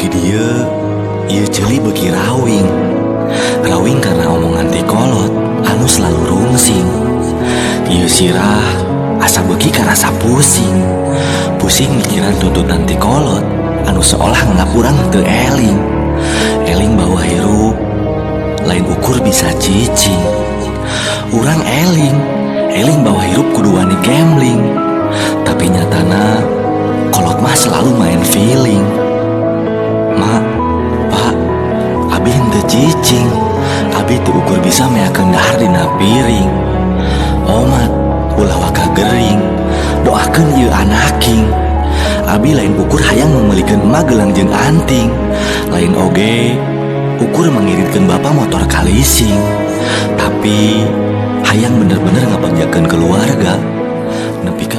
Beki dia, ieu ceuli beki rawing. Rawing karena omongan ti kolot anu selalu rungsing. Ieu sirah asa beki karasa pusing. Pusing mikiran tuntutan ti kolot anu seolah nganggap urang teu eling. Eling bawa hirup lain ukur bisa cicing. Urang eling bawa hirup kudu wani gambling. Tapi nyatana kolot mah selalu main feeling. Mak, Pak, abi henteu cicing. Abi teu ukur bisa meakeun dahar dina piring. Omat, ulah waka gering, doakeun ieu anaking. Abi lain ukur hayang memelikeun emak gelang jeung anting. Lain oge ukur mengirimkeun bapa motor kalising. Tapi hayang bener-bener ngabagjakeun keluarga nepi ka